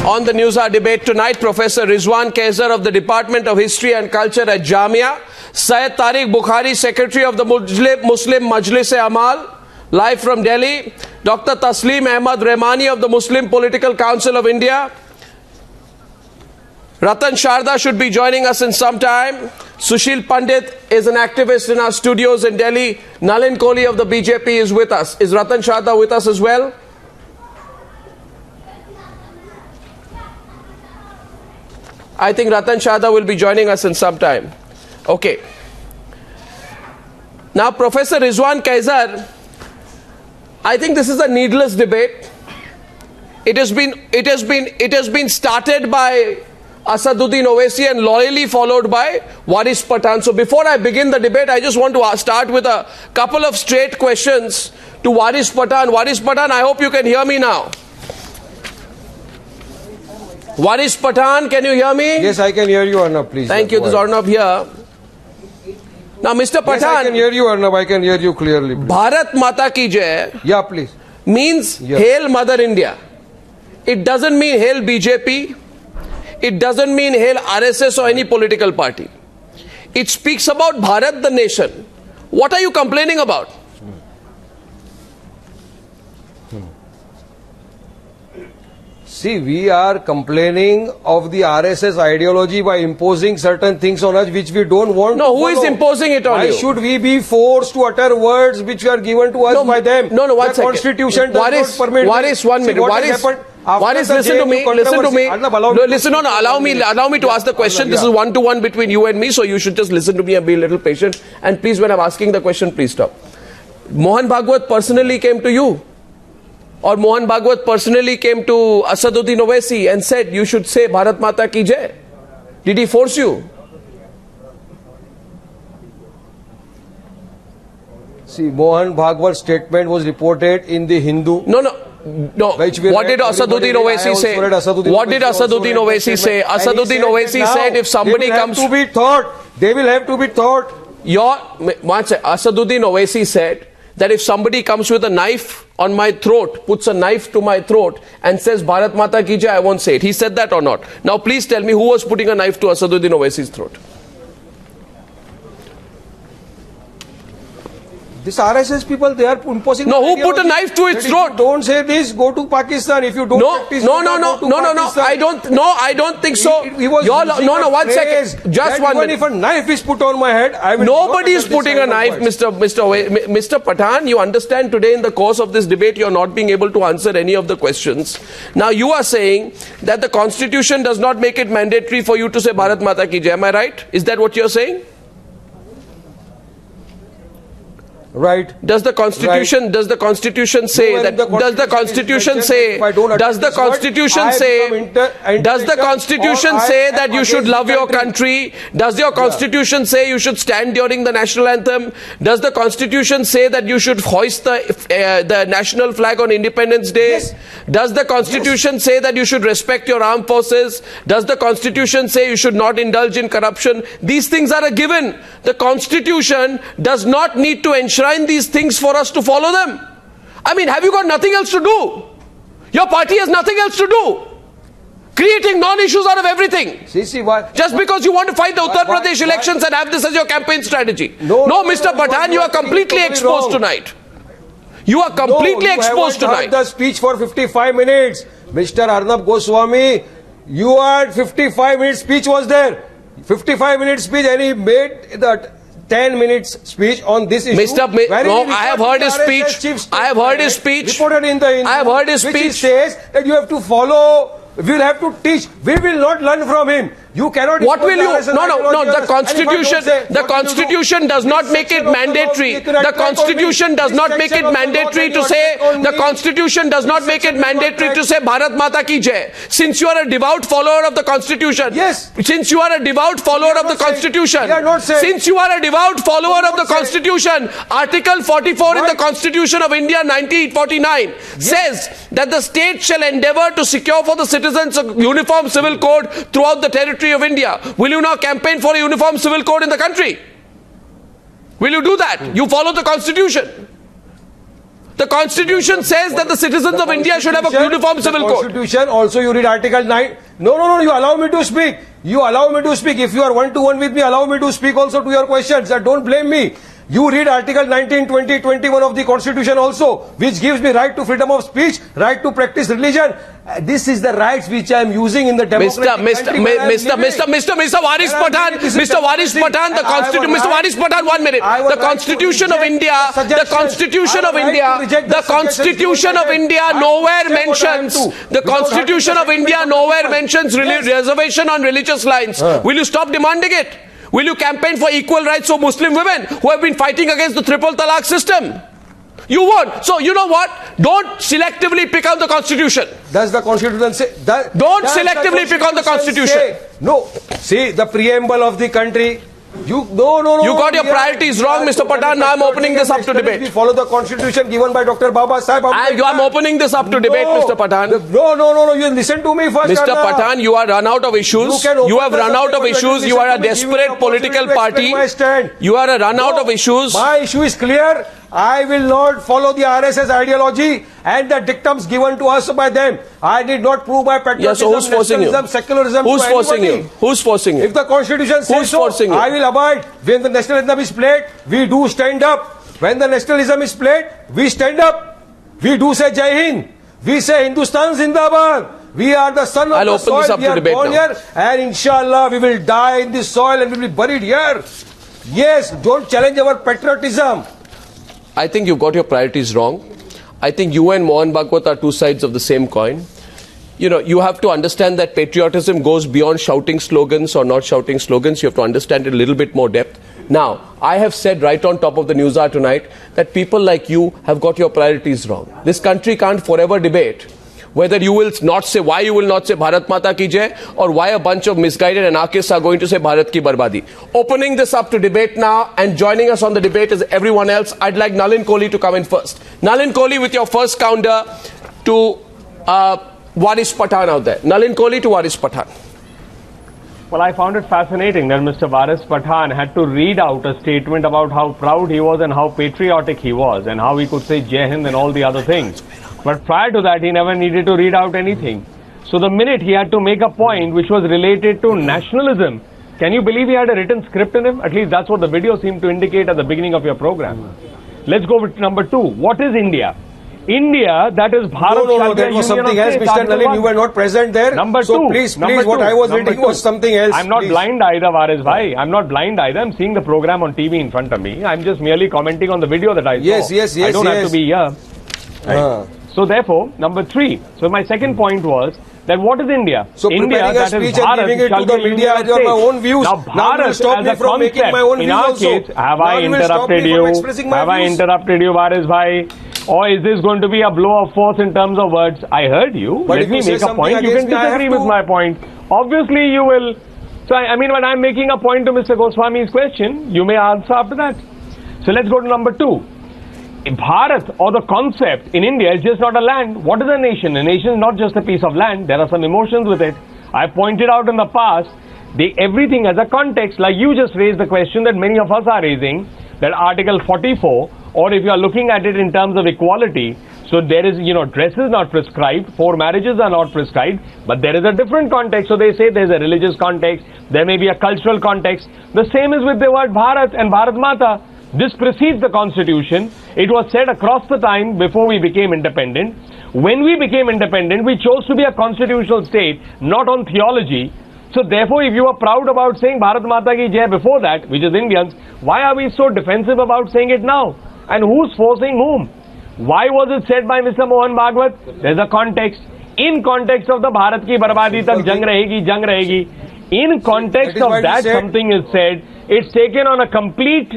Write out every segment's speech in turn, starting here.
On the News Hour debate tonight, Professor Rizwan Kaiser of the Department of History and Culture at Jamia, Syed Tariq Bukhari, Secretary of the Muslim Majlis-e-Amal, live from Delhi, Dr. Taslim Ahmad Rahmani of the Muslim Political Council of India. Ratan Sharda should be joining us in some time. Sushil Pandit is an activist in our studios in Delhi. Nalin Kohli of the BJP is with us. Is Ratan Sharda with us as well? I think Ratan Sharda will be joining us in some time. Okay. Now, Professor Rizwan Kaiser, I think this is a needless debate. It has been started by Asaduddin Owaisi and loyally followed by Waris Pathan. So before I begin the debate, I just want to start with a couple of straight questions to Waris Pathan. Waris Pathan, I hope you can hear me now. Waris Pathan, can you hear me? Yes, I can hear you, Arnab, please. Thank you. This is Arnab here. Now, Mr. Pathan. Yes, I can hear you, Arnab. I can hear you clearly. Please. Bharat Mata Ki Jai. Yeah, please. Means Hail Mother India. It doesn't mean Hail BJP. It doesn't mean Hail RSS or any political party. It speaks about Bharat, the nation. What are you complaining about? See, we are complaining of the RSS ideology by imposing certain things on us which we don't want. No, who is imposing it on you? Why should we be forced to utter words which are given to us by them? No, one second. The Constitution does not permit. Waris, 1 minute. Waris, listen to me. Listen to me. Allow me to ask the question. This is one-to-one between you and me, so you should just listen to me and be a little patient. And please, when I'm asking the question, please stop. Mohan Bhagwat personally came to you. Or Mohan Bhagwat personally came to Asaduddin Owaisi and said, you should say Bharat Mata Ki Jai. Did he force you? See, Mohan Bhagwat's statement was reported in the Hindu. No. What did Asaduddin Owaisi say? What did Asaduddin Owaisi say? Asaduddin Owaisi said if somebody comes... They will have to be taught. Asaduddin Owaisi said that if somebody comes with a knife on my throat, puts a knife to my throat and says Bharat Mata Ki Jai, I won't say it. He said that or not? Now please tell me who was putting a knife to Asaduddin Owaisi's throat? These RSS people, they are imposing... No, who put a knife to its throat? Don't say this, go to Pakistan. If you don't practice... No, I don't think so. One second. Just 1 minute. Even if a knife is put on my head, I will... Nobody is putting a knife, Mr. Pathan. You understand today in the course of this debate, you are not being able to answer any of the questions. Now, you are saying that the Constitution does not make it mandatory for you to say Bharat Mata Ki Jai. Am I right? Is that what you are saying? Right. Does the Constitution say that? Does the Constitution say that you should love your country? Does your Constitution say you should stand during the national anthem? Does the Constitution say that you should hoist the national flag on Independence Day? Yes. Does the Constitution say that you should respect your armed forces? Does the Constitution say you should not indulge in corruption? These things are a given. The Constitution does not need to enshrine these things for us to follow them. I mean, have you got nothing else to do? Your party has nothing else to do. Creating non-issues out of everything. See, why? Just because you want to fight the Uttar Pradesh elections and have this as your campaign strategy. No, Mr. Pathan, you are completely exposed tonight. You are completely exposed tonight. You haven't heard the speech for 55 minutes. Mr. Arnab Goswami, you had 55 minutes speech was there. 55 minutes speech and he made that 10 minutes speech on this issue. I have heard his speech. I have heard his speech. Reported in the I have heard his speech. Which says that you have to follow, we will have to teach. We will not learn from him. You cannot... What will you... No. The Constitution does not make it mandatory. The Constitution does not make it mandatory to say... The Constitution does not make it mandatory to say Bharat Mata Ki Jai. Since you are a devout follower of the Constitution... Yes. Since you are a devout follower of the Constitution... Since you are a devout follower of the Constitution... Article 44 in the Constitution of India 1949 says that the state shall endeavour to secure for the citizens a uniform civil code throughout the territory of India. Will you now campaign for a uniform civil code in the country? Will you do that? You follow the Constitution. The Constitution says that the citizens of India should have a uniform civil code. Constitution, also you read Article 9. No, you allow me to speak. You allow me to speak. If you are one-to-one with me, allow me to speak also to your questions. Don't blame me. You read Article 19, 20, 21 of the Constitution also, which gives me right to freedom of speech, right to practice religion. This is the rights which I am using in the democratic country where I am living. Mr. Waris Pathan, Mr. Waris Pathan, the Constitution, Mr. Waris Pathan, 1 minute. The Constitution of India, the Constitution of India, the Constitution of India nowhere mentions, the Constitution of India nowhere mentions reservation on religious lines. Will you stop demanding it? Will you campaign for equal rights for Muslim women who have been fighting against the triple talaq system? You won't. So you know what? Don't selectively pick on the Constitution. Does the Constitution say that? Don't selectively pick on the Constitution. No. See, the preamble of the country. You got your priorities wrong, Mr. Pathan. Now I'm opening this up to debate. We follow the Constitution given by Dr. Baba Sahib. I'm opening this up to debate, Mr. Pathan. No. You listen to me first. Mr. Pathan, you are run out of issues. You have run out of issues. You are a desperate political party. You are a run out of issues. My issue is clear. I will not follow the RSS ideology and the dictums given to us by them. I did not prove my patriotism, who's forcing you? Secularism. Who's forcing you? Who's forcing you? If the Constitution says so, I will abide. When the national anthem is played, we do stand up. When the nationalism is played, we stand up. We do say Jai Hind. We say Hindustan Zindabad. We are the son of the soil. We are born here, and inshallah we will die in this soil and we will be buried here. Yes, don't challenge our patriotism. I think you've got your priorities wrong. I think you and Mohan Bhagwat are two sides of the same coin. You know, you have to understand that patriotism goes beyond shouting slogans or not shouting slogans. You have to understand it a little bit more depth. Now, I have said right on top of the news hour tonight that people like you have got your priorities wrong. This country can't forever debate whether you will not say, why you will not say Bharat Mata ki Jai, or why a bunch of misguided anarchists are going to say Bharat ki Barbadi. Opening this up to debate now, and joining us on the debate is everyone else. I'd like Nalin Kohli to come in first. Nalin Kohli with your first counter to Waris Pathan out there. Nalin Kohli to Waris Pathan. Well, I found it fascinating that Mr. Waris Pathan had to read out a statement about how proud he was and how patriotic he was and how he could say Jai Hind and all the other things. But prior to that, he never needed to read out anything. So the minute he had to make a point which was related to nationalism, can you believe he had a written script in him? At least that's what the video seemed to indicate at the beginning of your program. Let's go with number 2. What is India? India, that is Bharat. No, that was something else, Mr. Nalin. You were not present there. Number 2. So please, what I was reading was something else. I'm not blind either, Waris Bhai. I'm not blind either. I'm seeing the program on TV in front of me. I'm just merely commenting on the video that I saw. Yes. I don't have to be here. Right. So therefore, number 3. So my second point was that what is India? So India, preparing a speech and giving it to the media as my own views. Now Bharat stop me from making my own in views our also. case, have I interrupted you? Have I interrupted you, Waris Bhai? Or is this going to be a blow of force in terms of words? I heard you. But let me make a point. You can disagree with my point. Obviously, you will. So, I mean, when I'm making a point to Mr. Goswami's question, you may answer after that. So, let's go to number 2. Bharat, or the concept in India, is just not a land. What is a nation? A nation is not just a piece of land. There are some emotions with it. I pointed out in the past, everything has a context. Like you just raised the question that many of us are raising, that Article 44, or if you are looking at it in terms of equality, so there is, dress is not prescribed, 4 marriages are not prescribed, but there is a different context. So they say there's a religious context, there may be a cultural context. The same is with the word Bharat and Bharat Mata. This precedes the Constitution. It was said across the time before we became independent. When we became independent, we chose to be a constitutional state, not on theology. So therefore, if you are proud about saying Bharat Mata ki Jai before that, which is Indians, why are we so defensive about saying it now? And who's forcing whom? Why was it said by Mr. Mohan Bhagwat? There's a context. In context of the Bharat ki Barbadi tak jang rahegi. In context of that, something is said. It's taken on a complete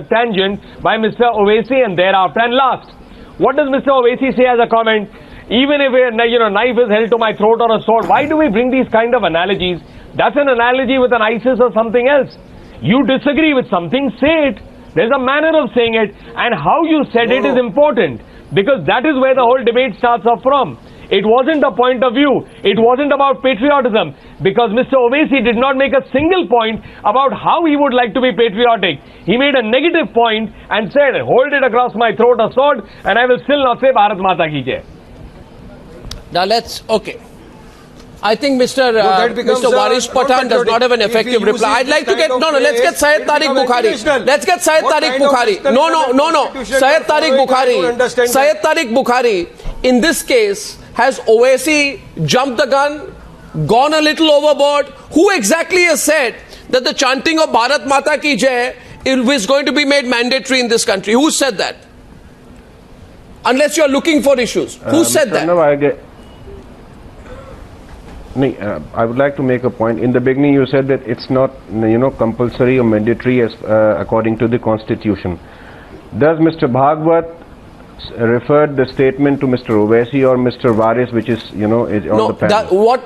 tangent by Mr. Owaisi and thereafter. And last, what does Mr. Owaisi say as a comment? Even if a knife is held to my throat or a sword, why do we bring these kind of analogies? That's an analogy with an ISIS or something else. You disagree with something, say it. There's a manner of saying it, and how you said it is important, because that is where the whole debate starts off from. It wasn't a point of view. It wasn't about patriotism, because Mr. Owaisi did not make a single point about how he would like to be patriotic. He made a negative point and said, hold it across my throat, a sword, and I will still not say Bharat Mata ki jai. Now okay. I think Mr. Varish Pathan does not have an effective reply. I'd like to get, let's get Syed Tariq Bukhari. Let's get Syed Tariq Bukhari. No. Syed Tariq Bukhari. Syed Tariq Bukhari, in this case, has Owaisi jumped the gun, gone a little overboard? Who exactly has said that the chanting of Bharat Mata ki jai is going to be made mandatory in this country? Who said that? Unless you're looking for issues. Who said that? I would like to make a point. In the beginning, you said that it's not, compulsory or mandatory as according to the Constitution. Does Mr. Bhagwat refer the statement to Mr. Owaisi or Mr. Varis, which is, is on the panel? What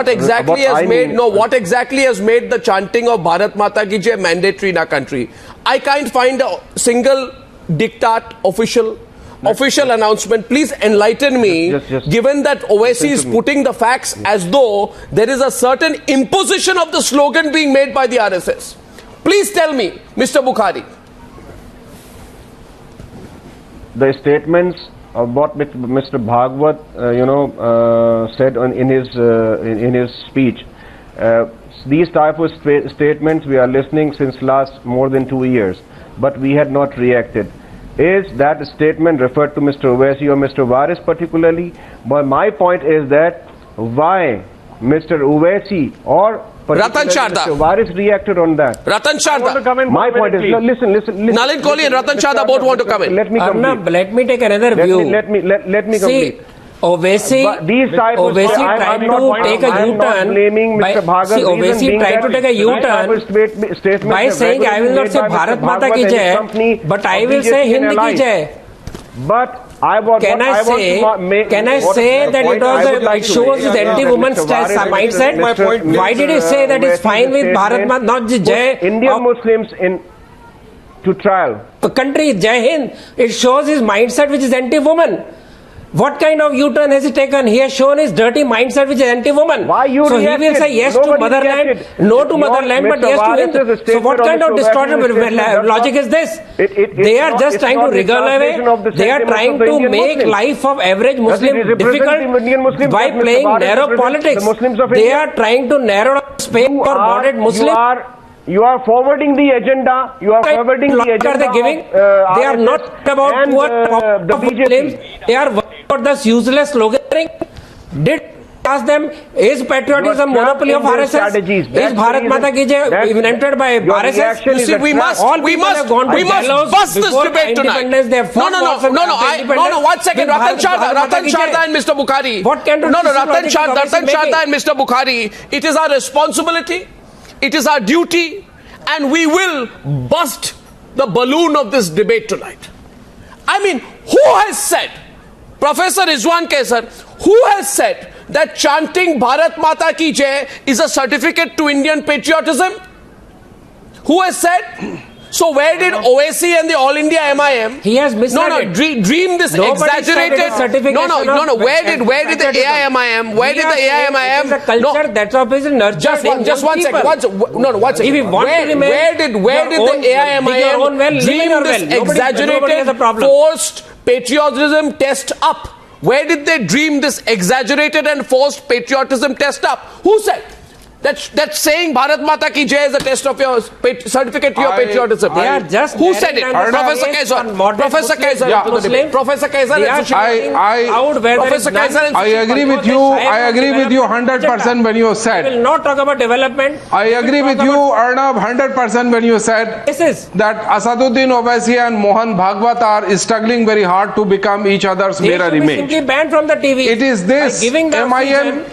exactly has made the chanting of Bharat Mata ki jai mandatory in our country? I can't find a single diktat official announcement. Please enlighten me, given that Owaisi is putting the facts as though there is a certain imposition of the slogan being made by the RSS. Please tell me, Mr. Bukhari. The statements of what Mr. Bhagwat, said in his speech, these type of statements we are listening since last more than 2 years, but we had not reacted. Is that statement referred to Mr. Owaisi or Mr. Varis particularly? But my point is that why Mr. Owaisi or Ratan Sharda. Mr. Varis reacted on that? Ratan Sharda. My point is, listen. Nalin Kohli and Ratan Sharda both want to come in. Let me complete. Let me take another view. Let me complete. Owaisi tried to take a U-turn by saying, I will not say Bharat Mata ki jai, but I will say Hind ki jai. But can I say that it shows his anti-woman mindset? Why did he say that it's fine with Bharat Mata, not Jai? Indian Muslims to trial. The country, Jai Hind, it shows his mindset which is anti-woman. What kind of U-turn has he taken? He has shown his dirty mindset which is anti-woman. Why you So he will say yes to motherland, no to motherland, but yes to Hind. So what kind of distorted logic is this? They are just trying to wriggle away. They are trying to make life of average Muslim difficult by playing narrow politics. They are trying to narrow space for moderate Muslims. You are forwarding the agenda. You are forwarding the agenda. Are they giving? They are not about poor the BJP. They are about this useless sloganeering. Did ask them, is patriotism monopoly of RSS? Is Bharat Mata ki jai invented by RSS? You see, we must bust this debate tonight. No, 1 second. Ratan Sharda and Mr. Bukhari. What kind of Ratan Sharda and Mr. Bukhari. It is our responsibility. It is our duty, and we will bust the balloon of this debate tonight. I mean, who has said, Professor Rizwan Kaisar, who has said that chanting Bharat Mata ki jai is a certificate to Indian patriotism? Who has said? So where did Owaisi and the All India MIM? He has misled dream this exaggerated. No. Where did the AIMIM? Where did the AIMIM? It's a culture that's obviously nurtured. Just 1 second. One second. If we want to remain, where did the AIMIM dream this exaggerated, forced patriotism test up? Where did they dream this exaggerated and forced patriotism test up? Who said? That saying Bharat Mata ki jai is a test of your certificate to your patriotism. They are just who said it? Professor Kaisar. Professor Kaisar. Professor Kaisar. I agree with you. I agree with you 100% when you said. I will not talk about development. I agree with you, Arnab, 100% when you said that Asaduddin Owaisi and Mohan Bhagwat are struggling very hard to become each other's mirror image. Simply banned from the TV. It is this. MIM and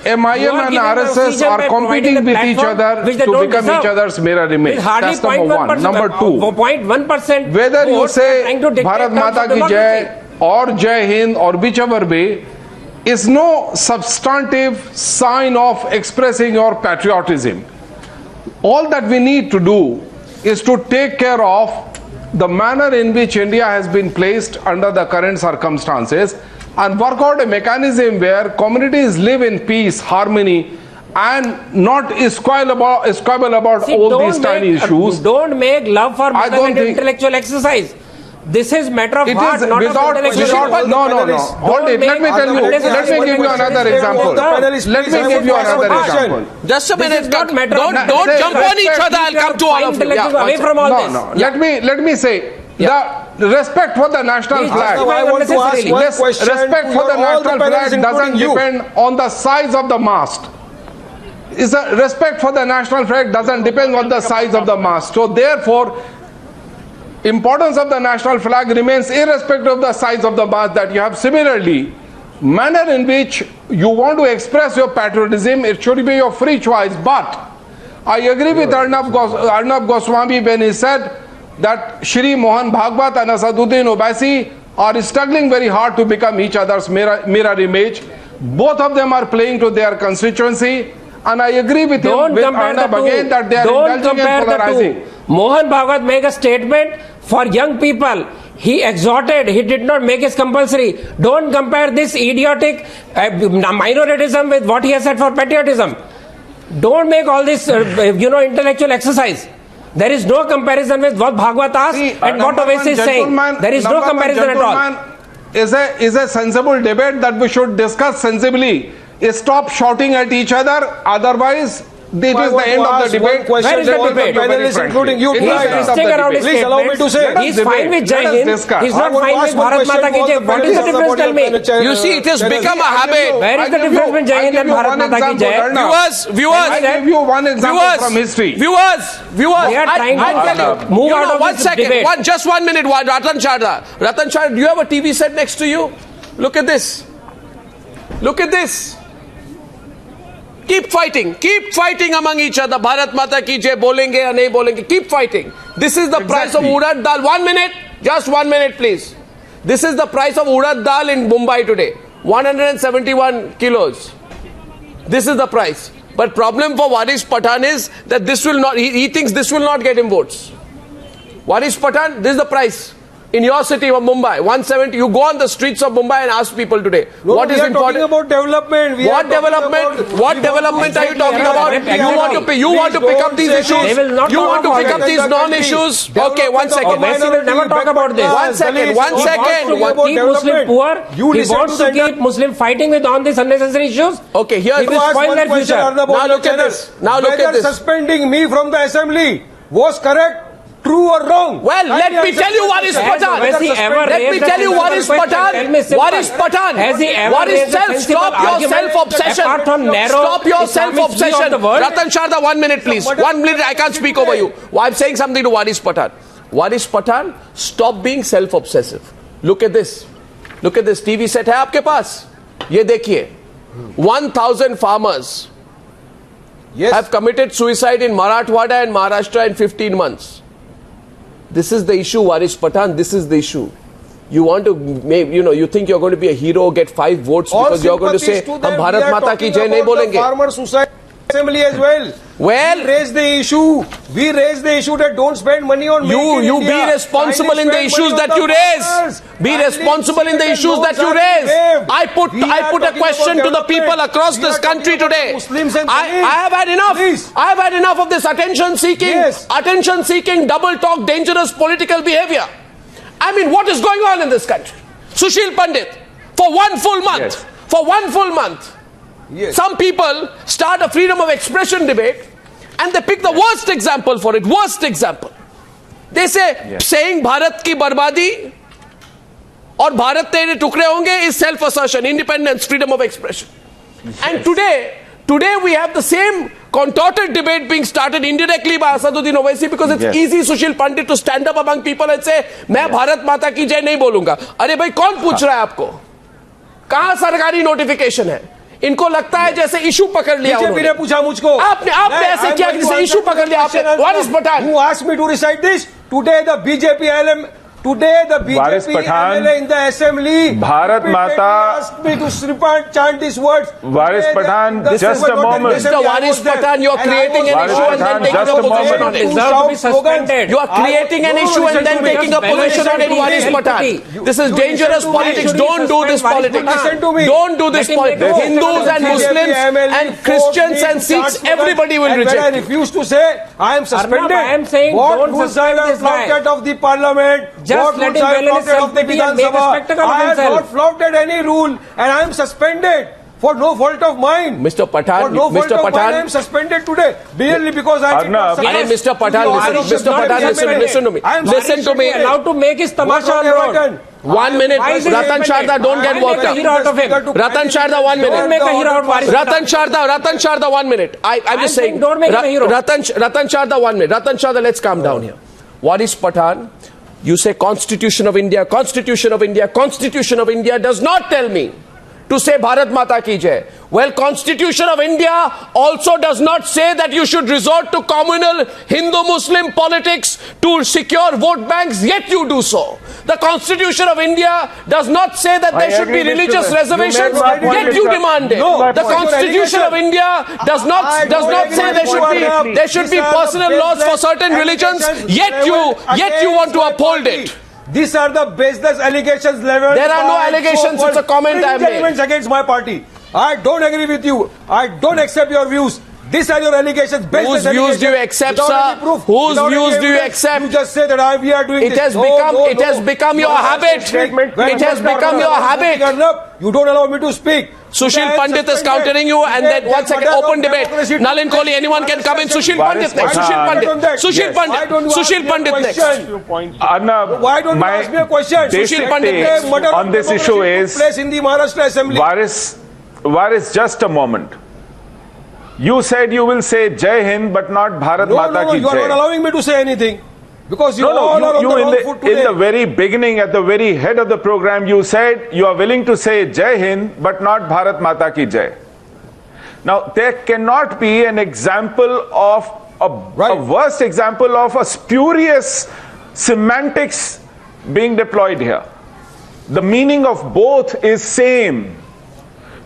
RSS are competing with each other to become each other's mirror image. That's number one. Number two, 0.1%. Whether you say Bharat Mata ki jai or Jai Hind or whichever way, is no substantive sign of expressing your patriotism. All that we need to do is to take care of the manner in which India has been placed under the current circumstances. and work out a mechanism where communities live in peace, harmony, and not squabble about all these tiny issues. Don't make love for mother an intellectual exercise. This is matter of heart, not of intellectual. No. Hold it. Let me tell you. Let me give you another example. Let me give you another example. Just a minute. Don't jump on each other. I'll come to all of you. Away from all this. No. Let me say. The respect for the national flag. I want to ask one question. Respect for the national flag doesn't depend on the size of the mast. Respect for the national flag doesn't depend on the size of the mast. So therefore, importance of the national flag remains irrespective of the size of the mast that you have. Similarly, manner in which you want to express your patriotism, it should be your free choice. But I agree with Arnab Goswami when he said that Shri Mohan Bhagwat and Asaduddin Owaisi are struggling very hard to become each other's mirror image. Both of them are playing to their constituency, and I agree with him with Arnab again that they are indulging and polarizing. Mohan Bhagwat made a statement for young people. He exhorted, he did not make it compulsory. Don't compare this idiotic minoritism with what he has said for patriotism. Don't make all this intellectual exercise. There is no comparison with what Bhagwat asked and what Owaisi is saying. There is no comparison at all. Is a sensible debate that we should discuss sensibly. Stop shouting at each other, otherwise it is the end of the debate. Where is the debate? Panelists, including you, please allow me to say. He is fine with Jai Hind. He is not fine with Bharat Mata Ki Jai. What is the difference? Tell me. You see, it has become a habit. Where is the difference between Jai Hind and Bharat Mata Ki Jai? Viewers, I give you one example from history. Viewers. They are trying to move out of this debate. Just 1 minute. Ratan Chadha, do you have a TV set next to you? Look at this. Look at this. Keep fighting among each other. Bharat Mata ki jai bolenge ya nahi bolenge. Keep fighting. This is the price of urad dal. 1 minute, just 1 minute, please. This is the price of urad dal in Mumbai today. 171 kilos. This is the price. But problem for Waris Pathan is that this will not. He thinks this will not get him votes. Waris Pathan, this is the price. In your city of Mumbai, 170. You go on the streets of Mumbai and ask people today, what is important? About development. What development are you talking about? You want to pick up these issues? You want to pick up these non-issues? Okay, 1 second. Owaisi will never talk about this. 1 second. He wants to keep Muslim poor. He wants to keep Muslim fighting with on these unnecessary issues. Okay, here he will spoil their future. Now look at this. Now look at this. Suspending me from the assembly was correct. True or wrong? Well, let me tell you what is Pathan. Let me tell you what is Pathan. What is Pathan? What is self? Stop your self-obsession. Stop your self-obsession. Ratan Chadha, 1 minute please. 1 minute, I can't speak over you. I'm saying something to Waris Pathan. Waris Pathan, stop being self-obsessive. Look at this. Look at this. TV set hai aapke paas? Ye dekhiye. 1,000 farmers have committed suicide in Marathwada and Maharashtra in 15 months. This is the issue, Waris Pathan. This is the issue. You want to make, you think you're going to be a hero, get 5 votes because you're going to say, "Hum Bharat Mata ki jai nahi bolenge." Farmer suicide assembly as well. Well, we raise the issue that don't spend money on you be responsible in the issues that you raise. Be responsible in the issues that you raise. I put a question to the people across this country today. I have had enough. I have had enough of this attention seeking, double talk, dangerous political behavior. I mean, what is going on in this country? Sushil Pandit, for 1 full month, for 1 full month, some people start a freedom of expression debate and they pick the worst example for it. Worst example. They say, saying Bharat ki barbadi or Bharat tere tukde honge is self-assertion, independence, freedom of expression. And today we have the same contorted debate being started indirectly by Asaduddin Owaisi because it's easy, Sushil Pandit, to stand up among people and say, मैं Bharat Mata ki jai नहीं बोलूंगा. अरे भाई कौन पूछ रहा है आपको? कहाँ सरकारी नोटिफिकेशन है? इनको लगता है जैसे इशू पकड़ लिया बीजेपी ने पूछा मुझको आपने ऐसे किया जैसे इशू पकड़ लिया आपने Waris Pathan who asked me to recite this today the BJP ILM Today, the Waris BJP Pathan, MLA in the assembly Bharat Mata asked me to chant these words. Waris Pathan, just a moment. Mr. Waris Pathan, you are creating an issue and then taking a position on it. Deserve to be suspended. You are creating an issue and then taking a position on it, Waris Pathan. This is dangerous politics. Don't do this politics. Don't do this politics. Hindus and Muslims and Christians and Sikhs, everybody will reject I refuse to say, I am suspended. I am saying what don't suspend this guy. Out of the parliament. Just let him well in his self-pity and make a spectacle of himself. I have not flouted any rule and I am suspended for no fault of mine. Mr. Pathan, for no Mr. fault of mine, I Pathan, am suspended today. Merely because I did not Mr. Pathan, listen to me. Listen to me. Allowed to make his tamasha on the road. 1 minute. Ratan Sharda, don't get worked up. Ratan Sharda, 1 minute. Don't make a hero out of Waris. Ratan Sharda, 1 minute. I'm just saying. Don't make him a hero. Ratan Sharda, 1 minute. Ratan Sharda, let's calm down here. Waris Pathan, you say Constitution of India, Constitution of India, Constitution of India does not tell me to say Bharat Mata ki jai. Well, Constitution of India also does not say that you should resort to communal Hindu-Muslim politics to secure vote banks, yet you do so. The Constitution of India does not say that there should be religious reservations, yet you demand it. The Constitution of India does not say there should be personal laws for certain religions, yet you want to uphold it. These are the baseless allegations leveled. There are no allegations, it's a comment I made. Against my party. I don't agree with you. I don't accept your views. These are your allegations. Whose views do you accept, sir? Whose views do you accept? You just say that we are doing it this. It has become your habit. It has become your habit. You don't allow me to speak. Sushil Pandit is countering you, and then 1 second, open debate. Nalin Kohli, anyone can come in. Sushil Pandit next. Sushil Pandit next. Arnab, why don't you ask me a question? Sushil Pandit on this issue is in the Maharashtra Assembly. Waris, just a moment. You said you will say Jai Hind, but not Bharat Mata ki Jai. You are not allowing me to say anything. Because you in the very beginning, at the very head of the program, you said you are willing to say Jai Hind, but not Bharat Mata ki Jai. Now, there cannot be an example of a worst example of a spurious semantics being deployed here. The meaning of both is same.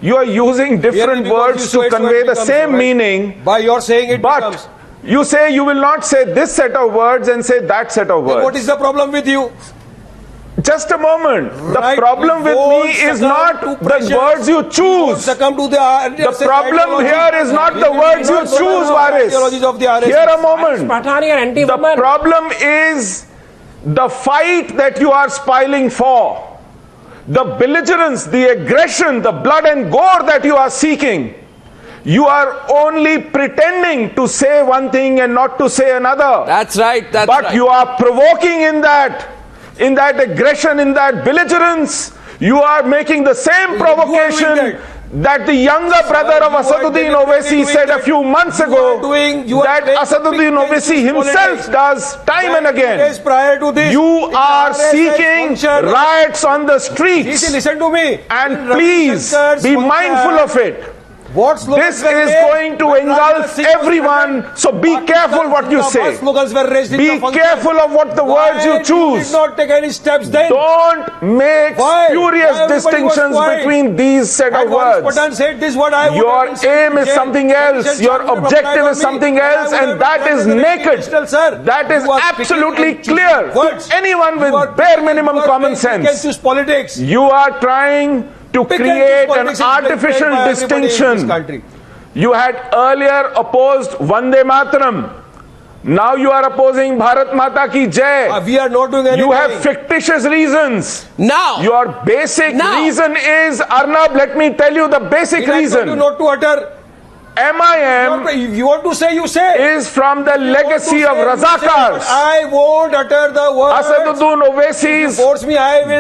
You are using different words to convey the same meaning. By your saying it becomes. You say you will not say this set of words and say that set of words. Then what is the problem with you? Just a moment. The problem with me is not the words you choose. The problem here is not the words you choose, Waris. Here a moment. The problem is the fight that you are spiling for. The belligerence, the aggression, the blood and gore that you are seeking. You are only pretending to say one thing and not to say another. That's right. But you are provoking in that aggression, in that belligerence. You are making the same provocation that the younger brother of Asaduddin Owaisi said a few months ago, that Asaduddin Owaisi himself does time and again. You are seeking riots on the streets. Listen to me. And please be mindful of it. This is going to engulf everyone, so be careful what you say. Be careful of what the words you choose. Don't make spurious distinctions between these set of words. Your aim is something else, your objective is something else, and that is naked. That is absolutely clear to anyone with bare minimum common sense. You are trying to create an artificial distinction. You had earlier opposed Vande Mataram. Now you are opposing Bharat Mata ki Jai. We are not doing anything. You have fictitious reasons. Now. Your basic reason is, Arnab, let me tell you the basic reason. Not to utter. MIM, if you want to say, you say. Is from the legacy of Razakars. I won't utter the words. Asaduddin Owaisi's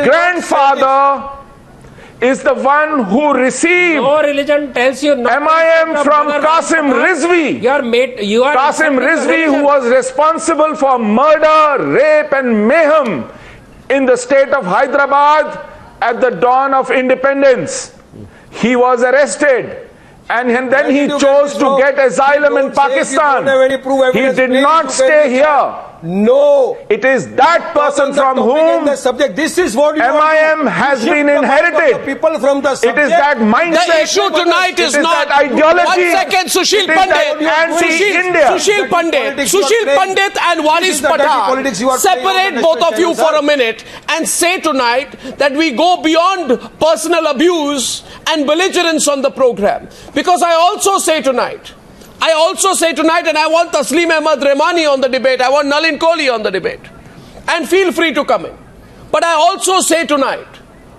grandfather is the one who received religion tells you MIM from Qasim Rizvi. Qasim Rizvi, who was responsible for murder, rape and mayhem in the state of Hyderabad at the dawn of independence. He was arrested and then he chose to get asylum in Pakistan. He did not stay here. No. It is that person from whom the subject. This is what MIM has been inherited. People from the subject. It is that mindset. The issue tonight is not that ideology. 1 second, Sushil Pandit. Sushil Pandit and Waris Pathan. Separate both of you for a minute and say tonight that we go beyond personal abuse and belligerence on the program. Because I also say tonight, and I want Taslim Ahmad Rahmani on the debate, I want Nalin Kohli on the debate. And feel free to come in. But I also say tonight,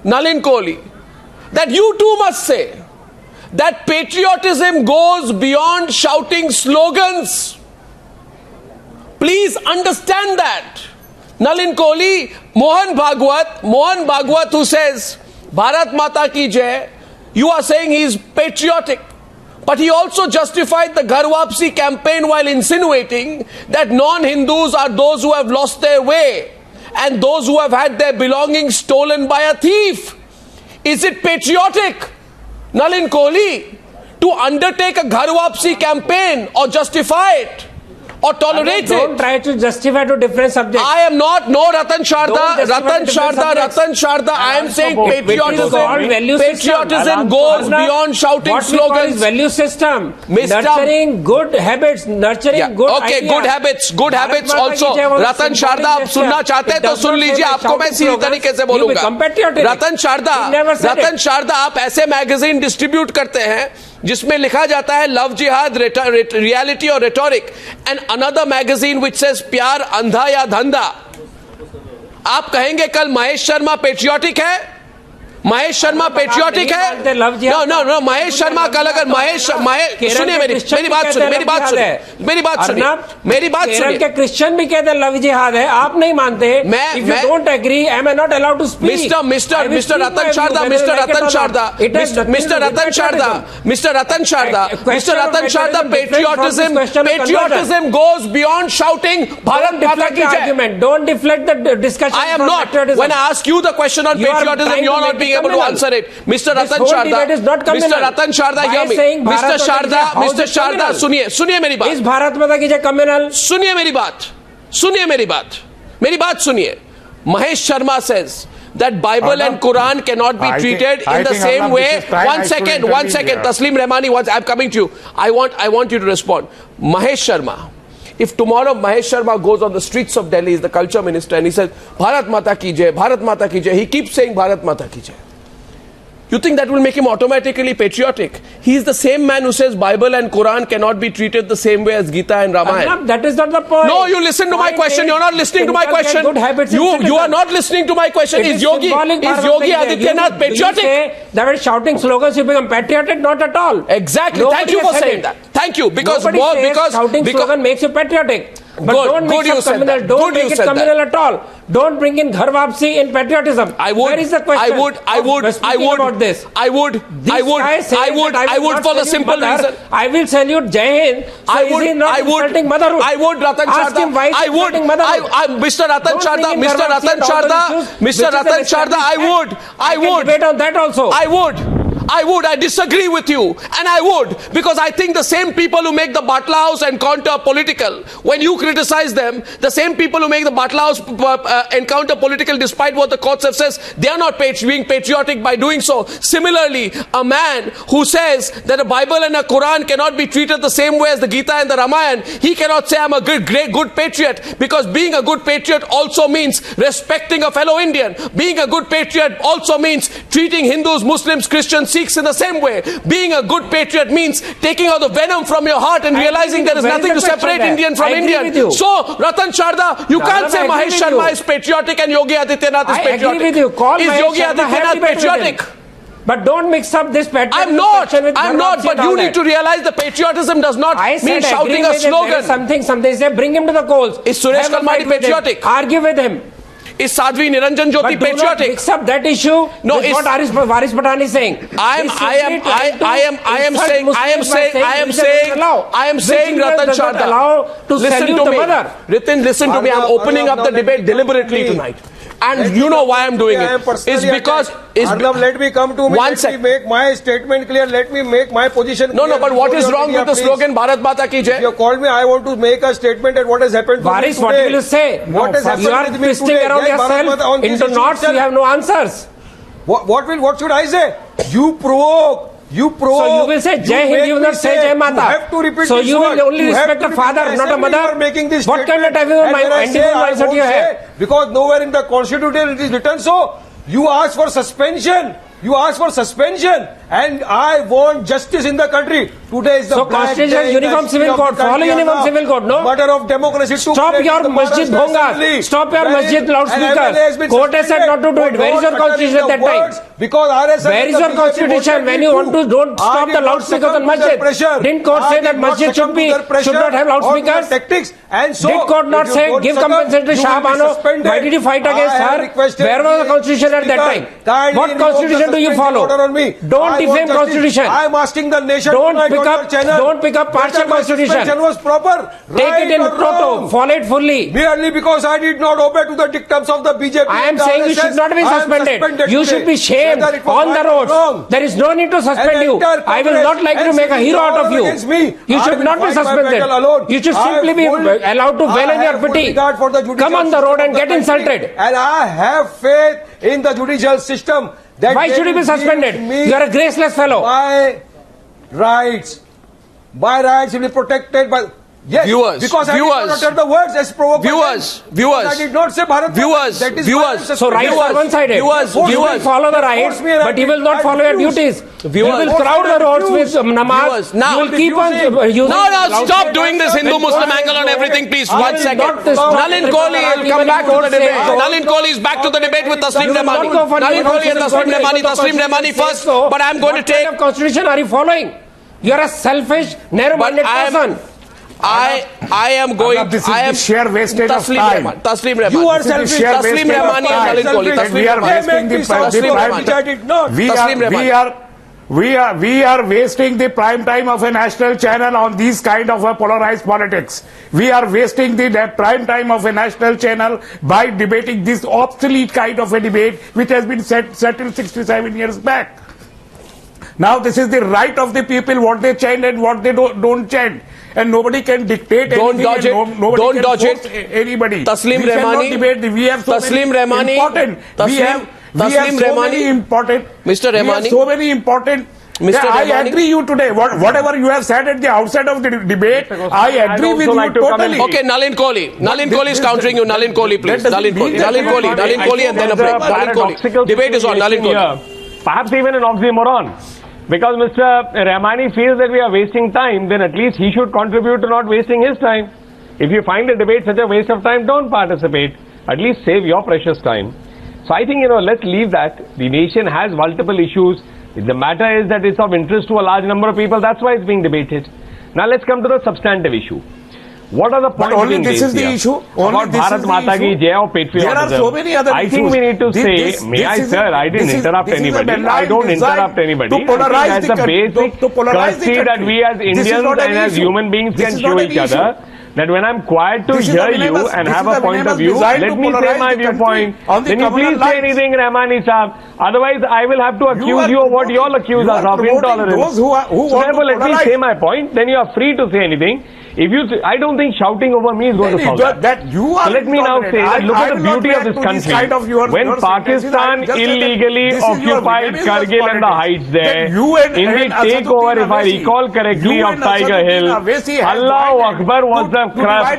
Nalin Kohli, that you too must say that patriotism goes beyond shouting slogans. Please understand that. Nalin Kohli, Mohan Bhagwat who says, Bharat Mata Ki Jai, you are saying he is patriotic. But he also justified the Ghar Wapsi campaign while insinuating that non-Hindus are those who have lost their way and those who have had their belongings stolen by a thief. Is it patriotic, Nalin Kohli, to undertake a Ghar Wapsi campaign or justify it? Or tolerate it. Don't try to justify to different subjects. I am not, no Ratan Sharda, I am saying patriotism goes beyond shouting slogans. Value system, nurturing good habits, nurturing good okay, ideas. good habits also. Ratan Sharda, आप सुनना चाहते हैं तो सुन लीजिए, आपको मैं सीधी तरीके से बोलूंगा. Ratan Sharda, आप ऐसे मैगजीन डिस्ट्रीब्यूट करते हैं जिसमें लिखा जाता है लव जिहाद, रियलिटी और rhetoric, and another magazine which says प्यार अंधा या धंधा. आप कहेंगे कल महेश शर्मा पेट्रियोटिक है? महेश शर्मा पेट्रियोटिक है? नो महेश शर्मा कल अगर महेश सुनिए मेरी बात सुनिए के क्रिश्चियन भी कहते हैं लव जिहाद है, आप नहीं मानते. मैं don't agree, I am not allowed to speak. Mister Ratan Sharda, patriotism goes beyond shouting Bharat Mata Ki Jai. Don't deflect the discussion. I am not. When I ask you the question on patriotism, you are not being able to answer it. Mr. Ratan Sharda, hear me. Mr. Sharda, सुनिए मेरी बात. इस भारत माता की जय communal. सुनिए मेरी बात सुनिए. Mahesh Sharma says that Bible and Quran cannot be treated in the same way. One second. Taslim Rahmani, I'm coming to you. I want you to respond. Mahesh Sharma. If tomorrow Mahesh Sharma goes on the streets of Delhi, is the culture minister, and he says, Bharat Mata Ki Jai, Bharat Mata Ki Jai, he keeps saying Bharat Mata Ki Jai. You think that will make him automatically patriotic? He is the same man who says Bible and Quran cannot be treated the same way as Gita and Ramayana. That is not the point. No, you listen to my question. You're not listening to my question. You are not listening to my question. Is Yogi Adityanath patriotic? That was shouting slogans, you become patriotic? Not at all. Exactly. Thank you for saying that. Thank you. Because shouting slogan makes you patriotic. But don't make it communal. Don't make it communal at all. Don't bring in Ghar Wapsi in patriotism. Where is the question? I would about this. I would for the simple reason. I will salute Jai Hind. I would, motherhood. I would, Ratan Sharda. Ask him why I would, Mr. Ratan Sharda, I would. Debate on that also. I disagree with you, and I would, because I think the same people who make the Batla House encounter political, when you criticize them, the same people who make the Batla House encounter political despite what the courts have said, they are not being patriotic by doing so. Similarly, a man who says that a Bible and a Quran cannot be treated the same way as the Gita and the Ramayana, he cannot say I'm a good patriot, because being a good patriot also means respecting a fellow Indian. Being a good patriot also means treating Hindus, Muslims, Christians, Sikhs in the same way. Being a good patriot means taking out the venom from your heart and realizing there is nothing to separate Indian from Indian. So, Ratan Sharda, you can't say Mahesh Sharma is patriotic and Yogi Adityanath is patriotic. I agree with you. Is Yogi Adityanath patriotic? But don't mix up this patriotism. I'm not, but you need to realize the patriotism does not mean shouting a slogan. Something say bring him to the coals. Is Suresh Kalmadi patriotic? Argue with him. Is Sadhvi Niranjan Jyoti patriotic? Not mix up that issue with what Waris Pathan is saying. I am saying Ratan Sharda. Listen to me. Ritin, listen to me. I'm opening up the debate deliberately tonight. And you know why I'm doing it. It's because... Arnab, let me come to me. Let me make my statement clear. Let me make my position clear. No, but what is wrong with the slogan Bharat Mata Ki Jai? You called me. I want to make a statement at what has happened to me today. What will you say? What has happened you are with me twisting today? around yourself into knots. You have no answers. What should I say? You provoke. You provoke. So you will say Jai Hind, you will not say Jai Mata. You have to repeat so this you will word. only respect a father, not a mother. What kind of type of mindset do you have? Because nowhere in the Constitution it is written so. You ask for suspension. You ask for suspension, and I want justice in the country. Today is the so Constitution, Uniform Civil Code. Follow Uniform Civil Code, no? Matter of democracy. Stop your masjid bhongas. Stop your masjid loudspeakers. Court has said not to do it. Where is your Constitution at that time? Because RSS where is your Constitution when you want to don't stop the loudspeakers on masjid? Didn't court say that masjid should not have loudspeakers? Did court not say give compensation to Shah Bano? Why did you fight against her? Where was the Constitution at that time? What Constitution do you follow? Don't defame Constitution. I am asking the nation. Don't pick up partial Constitution. Was proper. Take it in toto. Follow it fully. Merely because I did not obey to the dictums of the BJP. I am saying you should not be suspended. You should be shamed on the roads. There is no need to suspend you. I will not like to make a hero out of you. You should not be suspended. You should simply be allowed to wail in your pity. Come on the road and get insulted. And I have faith in the judicial system. Why should he be suspended? You are a graceless fellow. My rights will be protected by... Yes, because I did not utter the words as provocation. Viewers. I did not say Bharat. Viewers. So rights are one-sided. You will follow the rights, but you will not follow your duties. You will crowd the roads with namaz. You will keep on using... No, stop doing this Hindu-Muslim angle on everything, please. 1 second. Nalin Kohli will come back to the debate. Nalin Kohli is back to the debate with Taslim Rahmani. Nalin Kohli and Taslim Rahmani first, but I'm going to take... What kind of constitution are you following? You are a selfish, narrow-minded person. I am going. This is the sheer wastage of time. Taslim Rahmani. You are selfish. Taslim Rahmani and Nalin Kohli. We are wasting we are wasting the prime time of a national channel on these kind of a polarized politics. We are wasting the prime time of a national channel by debating this obsolete kind of a debate which has been settled 67 years back. Now this is the right of the people, what they chant and what they don't chant. And nobody can dictate don't dodge it. Don't dodge it. Anybody. Taslim Rahmani. We have so Taslim many Rahmani. Important. We have so many important. Mr. Rahmani. We have so many important. Mr. Rahmani. I agree you today. Whatever you have said at the outset of the debate, I agree with you totally. Okay, Nalin Kohli. Nalin Kohli is countering you. Nalin Kohli, please. Nalin Kohli and then a break. Nalin Kohli. Debate is on. Nalin Kohli. Perhaps even an oxymoron. Because Mr. Rahmani feels that we are wasting time, then at least he should contribute to not wasting his time. If you find the debate such a waste of time, don't participate. At least save your precious time. So I think, let's leave that. The nation has multiple issues. The matter is that it's of interest to a large number of people. That's why it's being debated. Now let's come to the substantive issue. What are the points only this is the issue. About Bharat Mata Ki Jai or patriotism? There are so many other issues. I think we need to say, may I, sir, I didn't interrupt anybody. I don't interrupt anybody. To polarize the basic courtesy that we as Indians and as human beings can show each other. That when I'm quiet to hear you and have a point of view, let me say my viewpoint. Then you please say anything, Rahmani Saab. Otherwise, I will have to accuse you of what you all accuse us of, intolerance. So therefore, let me say my point. Then you are free to say anything. If you, I don't think shouting over me is going to solve that. So let me now say that look at the beauty of this country. When Pakistan illegally occupied Kargil and the heights there, in the takeover, if I recall correctly, of Tiger Hill, Allahu Akbar was the cry.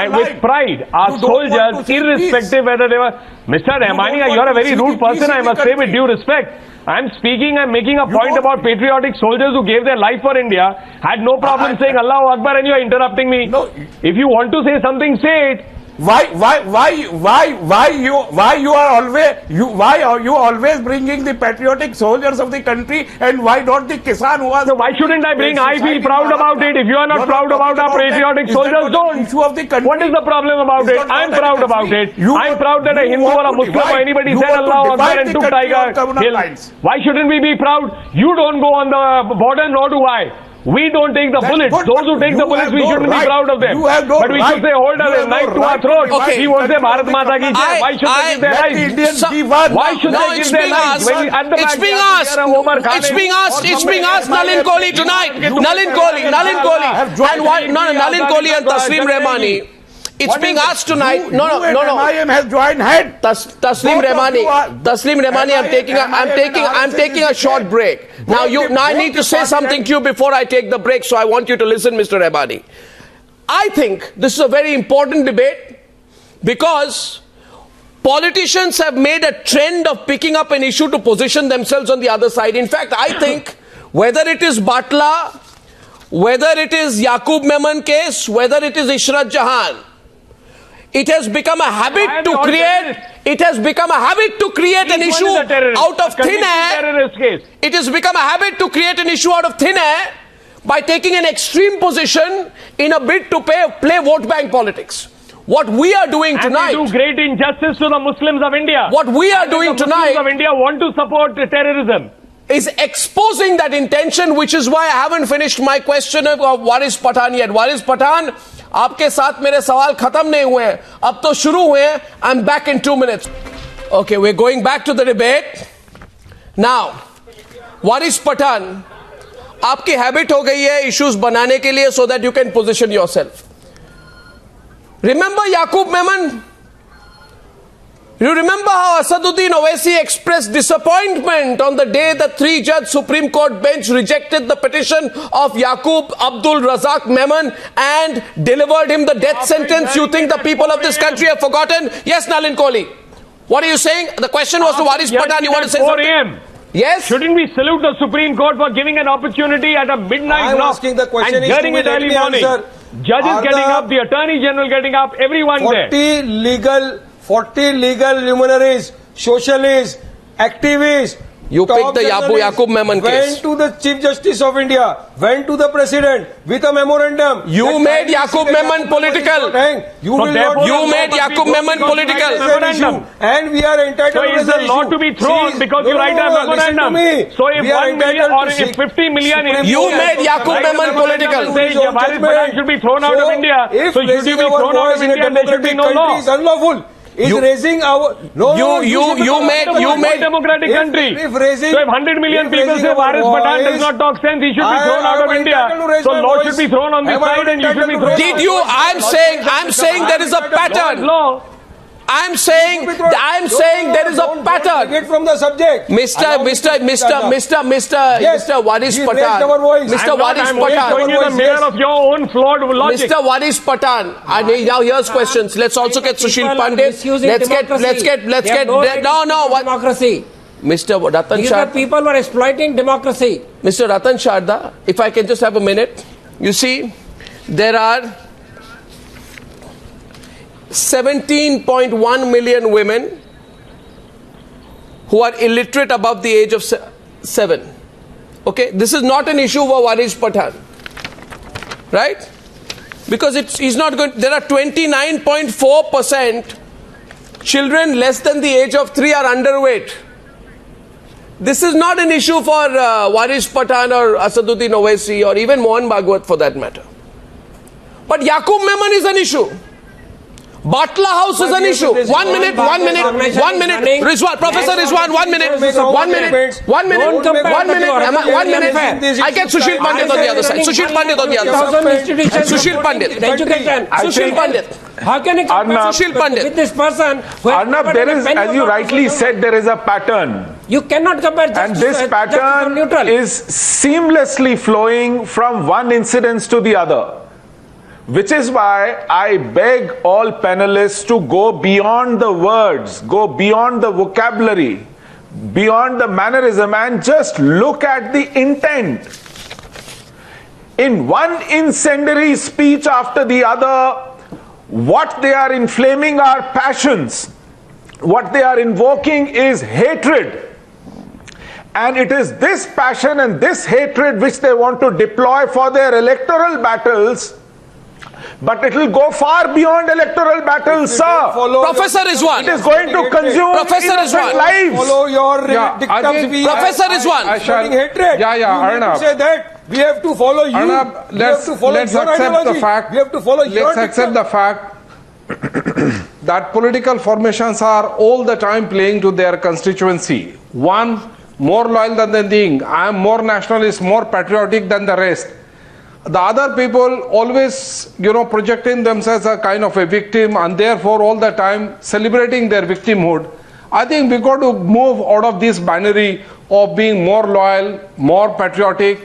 And with pride, our soldiers, irrespective whether they were... Mr. Rahmani, you are a very rude person, I must say with due respect. I'm making a point about patriotic soldiers who gave their life for India, had no problem saying Allahu Akbar, and you are interrupting me. No. If you want to say something, say it. Why you are always bringing the patriotic soldiers of the country, and why not the Kisan who was... So why shouldn't I bring? I feel proud about it. If you are not proud about our patriotic soldiers, don't. What is the problem about it? I'm proud about it. I'm proud that a Hindu or a Muslim or anybody said Allahu Akbar and took Tiger Hill. Why shouldn't we be proud? You don't go on the border, nor do I. We don't take the bullets. good, Those who but take the you bullets, have we no shouldn't right. be proud of them. You have no But we should right. say, hold You on, have no knife to our right. throat. Okay. He won't say Bharat Mata ki jai. Why should they give their Let the lives? Indians So- be one. Why should No, they it's give their being lives? asked. When at the It's back, being they have asked. to hear Omar Khan It's and- being asked. or It's somebody being asked. else. Nalin Kohli tonight. Nalin Kohli. Nalin Kohli. And why? No, Nalin Kohli and Taslim Rahmani. It's being asked tonight. No. MIM has joined head. Taslim Both of Rahmani. you are- Taslim Rahmani. I'm taking a short break. Now I need to say something to you before I take the break. So I want you to listen, Mr. Rahmani. I think this is a very important debate because politicians have made a trend of picking up an issue to position themselves on the other side. In fact, I think whether it is Batla, whether it is Yaqub Memon case, whether it is Ishrat Jahan, it has become a habit to create. It has become a habit to create an issue out of thin air. It has become a habit to create an issue out of thin air by taking an extreme position in a bid to play vote bank politics. What we are doing tonight. And do great injustice to the Muslims of India. What we are doing tonight. The Muslims of India want to support terrorism. Is exposing that intention, which is why I haven't finished my question of Waris Pathan yet. Waris Pathan, आपके साथ मेरे सवाल खत्म नहीं हुए हैं, अब तो शुरू हुए हैं. I'm back in 2 minutes. Okay, we're going back to the debate. Now, Waris Pathan, आपकी हैबिट हो गई है issues बनाने के लिए so that you can position yourself. Remember Yaqub Memon? You remember how Asaduddin Owaisi expressed disappointment on the day the 3-judge Supreme Court bench rejected the petition of Yaqub Abdul Razak Memon and delivered him the death sentence? You think the people of this country have forgotten? Yes, Nalin Kohli. What are you saying? The question was to Waris Pathan. You want to say 4 something? a.m. Yes? Shouldn't we salute the Supreme Court for giving an opportunity at a midnight I'm block asking the question and is hearing to it me, let early me morning? answer. Judges getting up, the Attorney General getting up, everyone there. 40 legal luminaries, socialists, activists. You picked the Yaqub Memon case. Went to the Chief Justice of India, went to the President with a memorandum. You made Yaqub Memon political. You will not. You made Yaqub Memon political. And we are entitled to So is the law to be thrown because you write a memorandum? So if 1 million or if 50 million... You made Yaqub Memon political. Waris Pathan should be thrown out of India. So should you be thrown out of India, there should be no law. Is unlawful. Is raising our you made democratic country. If raising, so if 100 million people say Waris Pathan does not talk sense, he should be thrown out of India. So law should be thrown on this side and you should be thrown. Did you? I'm saying there is a pattern. I'm saying there is a pattern. Get from the subject. Mr. Waris Pathan. Mr. Waris Pathan. Showing you the mirror of your own flawed logic. Mr. Waris Pathan. Now here's questions. Let's also get Sushil Pandit. Let's get. Democracy. Mr. Ratan These are people who are exploiting democracy. Mr. Ratan Sharda, if I can just have a minute. You see, there are 17.1 million women who are illiterate above the age of 7. Okay, this is not an issue for Waris Pathan, right? Because he's not going. There are 29.4% children less than the age of 3 are underweight. This is not an issue for Waris Pathan or Asaduddin Owaisi or even Mohan Bhagwat for that matter. But Yaqub Memon is an issue. Batla House is an issue. 1 minute. Rizwan, Professor Rizwan, 1 minute. I get Sushil Pandit on the other side. Sushil Pandit. How can you compare Sushil Pandit with this person? Arnab, there is, as you rightly said, there is a pattern. You cannot compare justice. And this pattern is seamlessly flowing from one incidence to the other. Which is why I beg all panelists to go beyond the words, go beyond the vocabulary, beyond the mannerism, and just look at the intent. In one incendiary speech after the other, what they are inflaming are passions. What they are invoking is hatred. And it is this passion and this hatred which they want to deploy for their electoral battles. But it will go far beyond electoral battles, sir. Professor Rizwan. It is going to consume Professor innocent lives. Follow your dictums. Professor Rizwan. Arnab. Say that. We have to follow you. Arnab, We have to follow let's your accept the ideology. fact. We have to follow your Let's accept the fact that political formations are all the time playing to their constituency. One more loyal than the thing. I am more nationalist, more patriotic than the rest. The other people always, projecting themselves as a kind of a victim and therefore all the time celebrating their victimhood. I think we got to move out of this binary of being more loyal, more patriotic,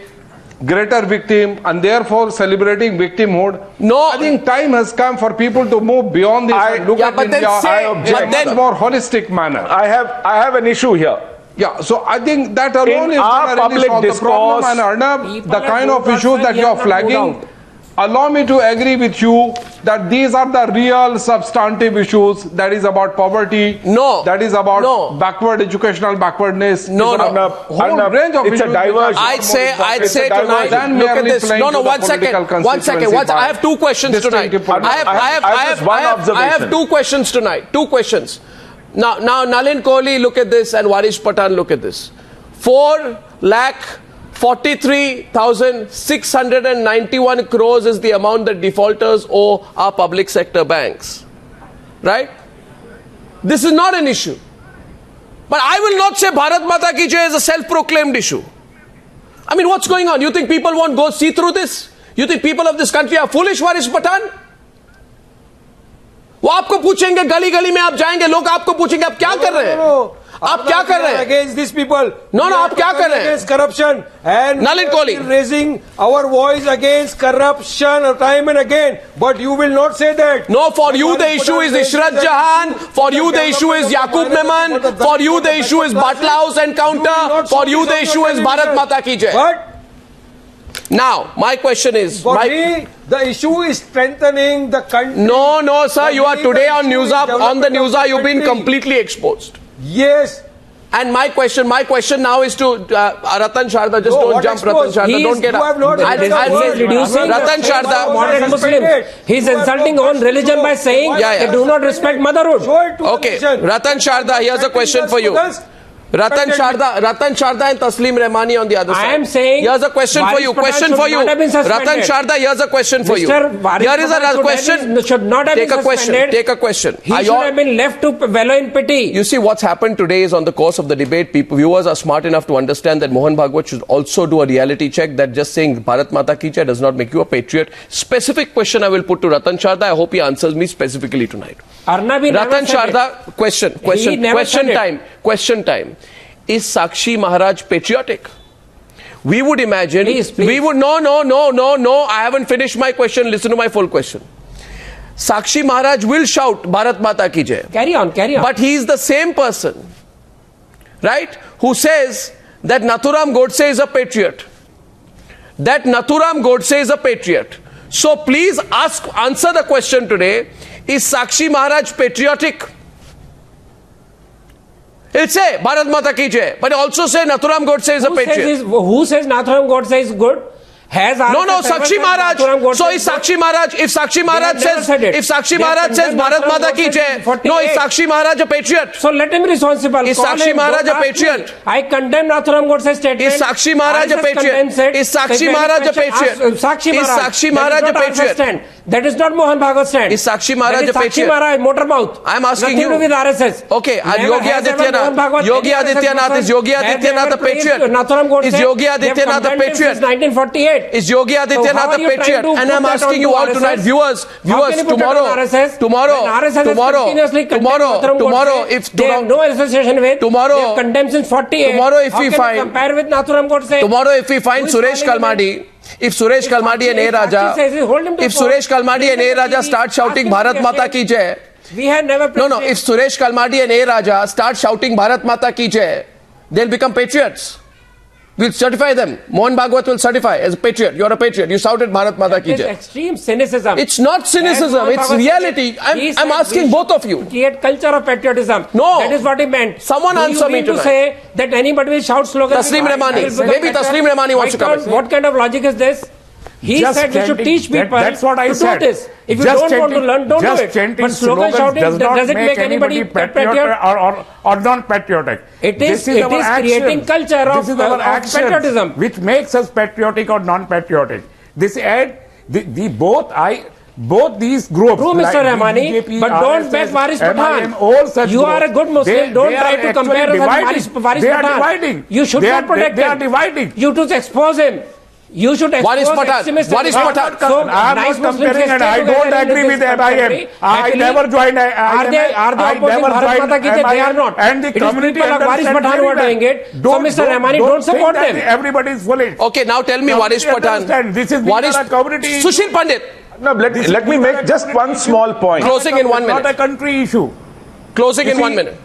greater victim, and therefore celebrating victimhood. No, I think time has come for people to move beyond this and look at India in a more holistic manner. I have an issue here. Yeah, so I think that alone In is our going to really public solve the problem. And Arnab, the kind of issues that you are flagging, allow me to agree with you that these are the real substantive issues. That is about poverty. No. That is about No. backward educational backwardness. No, It's no. a whole range of It's a issues. diversion. I'd say tonight. Than Look at merely this. playing No, to the one second. political One second. constituency I have two questions tonight. distinctive political- I have just one I have observation. two questions tonight. Two questions. Now, Nalin Kohli, look at this, and Varish Patan, look at this. 4,43,691 crores is the amount that defaulters owe our public sector banks. Right? This is not an issue. But I will not say Bharat Mata Ki Jai is a self-proclaimed issue. I mean, what's going on? You think people won't go see through this? You think people of this country are foolish, Varish Patan? वो आपको पूछेंगे, गली गली में आप जाएंगे, लोग आपको पूछेंगे आप क्या कर रहे हैं? आप क्या कर रहे हैं? Against these people. No, आप क्या कर रहे हैं? Against corruption. And Nalin Kohli. raising our voice against corruption time and again. But you will not say that. No, for you the issue is Ishrat Jahan. For you the issue is Yaqub Memon. For you the issue is Batla House encounter. For you the issue is Bharat Mata Ki Jai. But Now, my question is... for me, the issue is strengthening the country. No, sir. You are For me, today the on issue is Newsa. On the development of Newsa, you've been country. completely exposed. Yes. And my question now is to Ratan Sharda. Just No, don't what jump, exposed? Ratan Sharda. He Don't is- get you up. have not I'll said a say word. reducing Ratan the Sharda. modern Muslims. He's insulting on religion by saying Yeah, yeah. they do not respect motherhood. Show it to the Okay, nation. Ratan Sharda, here's a question for you. Ratan Sharda and Taslim Rahmani on the other side. I am saying here's a question for Varish you. Patan Question should for you. not have been suspended. Ratan Sharda, here's a question for you. Mr. Varish Here is Patan a question. should not have Take been a question. suspended. Take a question. He Are should your- have been left to wallow in pity. You see, what's happened today is on the course of the debate, viewers are smart enough to understand that Mohan Bhagwat should also do a reality check that just saying Bharat Mata Ki Jai does not make you a patriot. Specific question I will put to Ratan Sharda. I hope he answers me specifically tonight. Arnab, he never Ratan said it. Sharda, question never said it. Question time. Is Sakshi Maharaj patriotic? We would imagine. Please. We would. No. I haven't finished my question. Listen to my full question. Sakshi Maharaj will shout Bharat Mata Ki Jai. Carry on. But he is the same person, right, who says that Nathuram Godse is a patriot. That Nathuram Godse is a patriot. So please answer the question today. Is Sakshi Maharaj patriotic? He'll say Bharat Mata Ki Jai, but also say Nathuram Godse is a patriot. Who says Nathuram Godse is good? Has No, RSS ever Sakshi said Maharaj. Nathuram Godse So is is good? Sakshi Maharaj, if Sakshi Maharaj have never says, said it. if Sakshi They have Maharaj says condemned Bharat Nathuram Mata Ki Godse Jai, in 48. no, is Sakshi Maharaj a patriot? So let him be responsible. Is Call Sakshi him. Maharaj Don't a ask me. patriot? I condemn Nathuram Godse's statement. Is Sakshi Maharaj a RSS patriot? condemns it. Is Sakshi If any Maharaj a question, patriot? ask Sakshi Is Maharaj. Sakshi Maharaj That a is not RSS patriot? stand. That is not Mohan Bhagwat stand. Is Sakshi Maharaj That is a patriot? Sakshi Maharaj, Motormouth. I'm asking Nothing you. to do with RSS. Okay, and Never Yogi has ever Mohan Adityanath. Bhagwat, Yogi any RSS Adityanath, is Yogi person, Adityanath a have never praised patriot? Nathuram Godse. Is Yogi They have Adityanath a condemned him patriot? since 1948. Is Yogi So how Adityanath are a you trying patriot? to And put I'm that asking you onto all RSS? tonight, viewers, How can you put that on RSS? tomorrow, When RSS has continuously condemned Nathuram Godse, if they have no association with. tomorrow- they have condemned since 48. tomorrow if How we can find- you compare with Nathuram Godse? Tomorrow, if we find Who is Suresh calling Kalmadi, if Suresh Kalmadi and A If Raja, Sakshi says it, hold him to if court. Suresh Kalmadi and A Raja start shouting Bharat Mata Ki Jai, We have never no, if Suresh Kalmadi and A Raja start shouting Bharat Mata Ki Jai, they'll become patriots. We'll certify them. Mohan Bhagwat will certify as a patriot. You're a patriot. You shouted Bharat Mata Ki It's Jai. extreme cynicism. It's not cynicism. Mohan It's Bhagwat reality. said, he I'm said asking we both of you. Create culture of patriotism. No. That is what he meant. Someone Do answer you me mean to tonight. say that anybody will shout slogans? Taslim Rahmani. Maybe Taslim Rahmani wants to come. What kind of logic is this? He said we should teach people that's what I to said. do this. If you don't want to learn, don't do it. But slogan shouting doesn't make anybody patriotic or non-patriotic. It is creating culture of patriotism, which makes us patriotic or non-patriotic. This ad, both these groups. True, Mr. Rahmani, BJP, but don't back Waris Pathan. You are a good Muslim. Don't try to compare us with Waris Pathan. They are dividing. You should not protect him. They are dividing. You should expose him. You should expose extremists. What is Pathan? I am not comparing, and I don't agree with MIM. I never joined Are they opposing Bharat Mata ki Jai? They are not. And the community people like Waris Pathan who are doing it. So, Mr. Rahmani, don't support them. Everybody is foolish. Okay, now tell me, Waris Pathan. This is the community. Sushil Pandit. No, let me make just one small point. Closing in 1 minute. Not a country issue. Closing in 1 minute.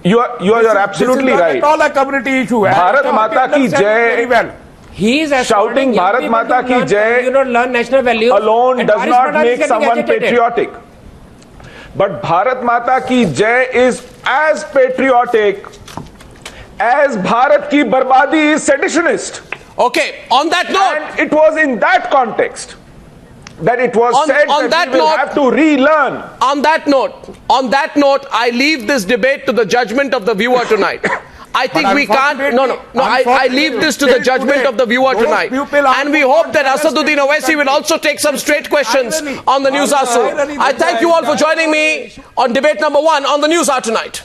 You are absolutely right. This is not at all a community issue. Bharat Mata ki Jai. He is Shouting Bharat Mata ki Jai learn national values alone does not make someone patriotic. But Bharat Mata ki Jai is as patriotic as Bharat ki Barbadi is seditionist. Okay, on that note. And it was in that context that it was said that we will have to relearn. On that note, I leave this debate to the judgment of the viewer tonight. I think we can't. I leave this to the judgment of the viewer tonight. And we hope that Asaduddin Owaisi will also take some straight questions on the News Hour soon. I thank you all for joining me on debate number 1 on the News Hour tonight.